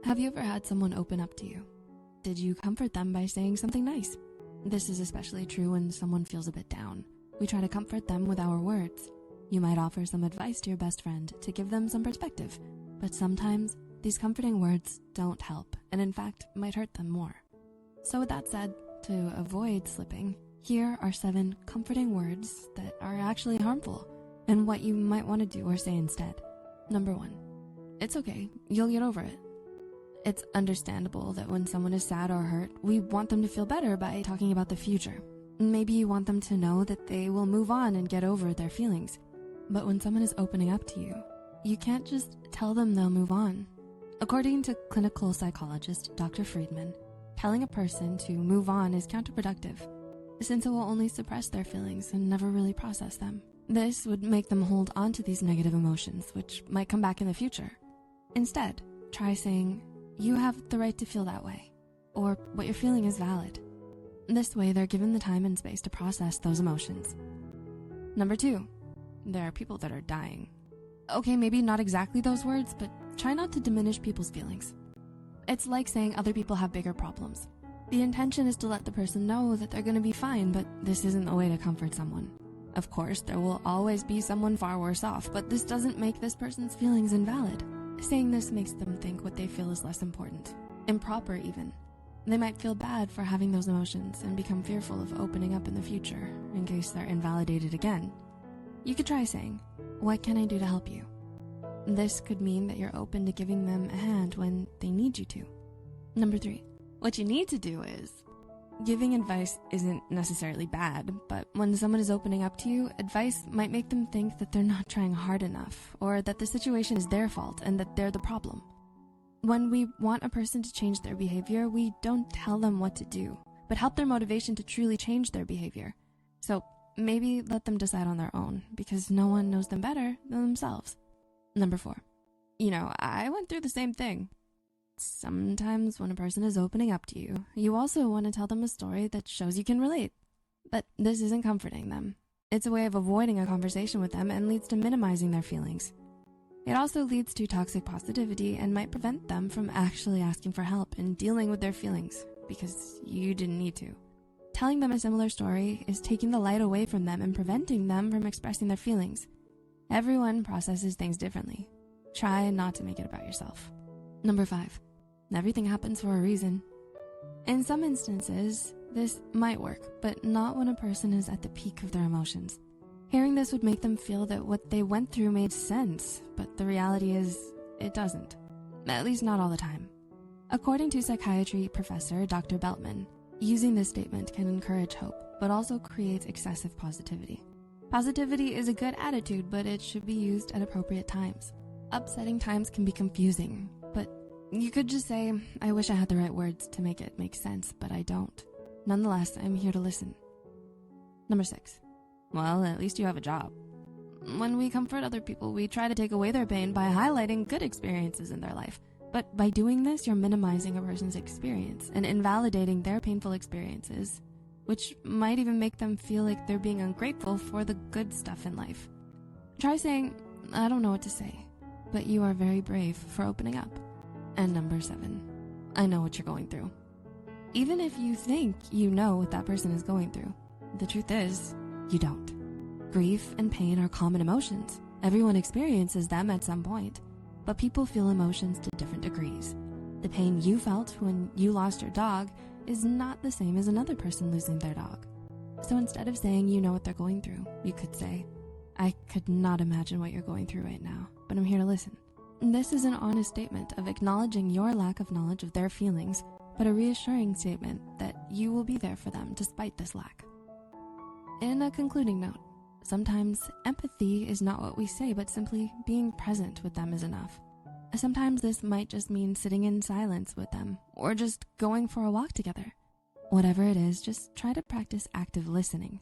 Have you ever had someone open up to you? Did you comfort them by saying something nice? This is especially true when someone feels a bit down. We try to comfort them with our words. You might offer some advice to your best friend to give them some perspective, but sometimes these comforting words don't help and in fact might hurt them more. So with that said, to avoid slipping, here are 7 comforting words that are actually harmful and what you might want to do or say instead. Number 1, it's okay, you'll get over it. It's understandable that when someone is sad or hurt, we want them to feel better by talking about the future. Maybe you want them to know that they will move on and get over their feelings. But when someone is opening up to you, you can't just tell them they'll move on. According to clinical psychologist Dr. Friedman, telling a person to move on is counterproductive, since it will only suppress their feelings and never really process them. This would make them hold on to these negative emotions, which might come back in the future. Instead, try saying, "You have the right to feel that way," or "What you're feeling is valid." This way, they're given the time and space to process those emotions. Number 2, there are people that are dying. Okay, maybe not exactly those words, but try not to diminish people's feelings. It's like saying other people have bigger problems. The intention is to let the person know that they're gonna be fine, but this isn't the way to comfort someone. Of course, there will always be someone far worse off, but this doesn't make this person's feelings invalid. Saying this makes them think what they feel is less important, improper even. They might feel bad for having those emotions and become fearful of opening up in the future in case they're invalidated again. You could try saying, "What can I do to help you?" This could mean that you're open to giving them a hand when they need you to. Number 3, what you need to do is, giving advice isn't necessarily bad, but when someone is opening up to you, advice might make them think that they're not trying hard enough or that the situation is their fault and that they're the problem. When we want a person to change their behavior, we don't tell them what to do, but help their motivation to truly change their behavior. So maybe let them decide on their own because no one knows them better than themselves. Number 4, I went through the same thing. Sometimes when a person is opening up to you, you also want to tell them a story that shows you can relate. But this isn't comforting them. It's a way of avoiding a conversation with them and leads to minimizing their feelings. It also leads to toxic positivity and might prevent them from actually asking for help and dealing with their feelings because you didn't need to. Telling them a similar story is taking the light away from them and preventing them from expressing their feelings. Everyone processes things differently. Try not to make it about yourself. Number 5, everything happens for a reason. In some instances, this might work, but not when a person is at the peak of their emotions. Hearing this would make them feel that what they went through made sense, but the reality is, it doesn't. At least not all the time. According to psychiatry professor Dr. Beltman, using this statement can encourage hope, but also creates excessive positivity. Positivity is a good attitude, but it should be used at appropriate times. Upsetting times can be confusing, but you could just say, "I wish I had the right words to make it make sense, but I don't. Nonetheless, I'm here to listen." Number 6, well, at least you have a job. When we comfort other people, we try to take away their pain by highlighting good experiences in their life. But by doing this, you're minimizing a person's experience and invalidating their painful experiences, which might even make them feel like they're being ungrateful for the good stuff in life. Try saying, "I don't know what to say, but you are very brave for opening up." And number 7, I know what you're going through. Even if you think you know what that person is going through, the truth is, you don't. Grief and pain are common emotions. Everyone experiences them at some point, but people feel emotions to different degrees. The pain you felt when you lost your dog is not the same as another person losing their dog. So instead of saying you know what they're going through, you could say, "I could not imagine what you're going through right now, but I'm here to listen." This is an honest statement of acknowledging your lack of knowledge of their feelings, but a reassuring statement that you will be there for them despite this lack. In a concluding note, sometimes empathy is not what we say, but simply being present with them is enough. Sometimes this might just mean sitting in silence with them or just going for a walk together. Whatever it is, just try to practice active listening.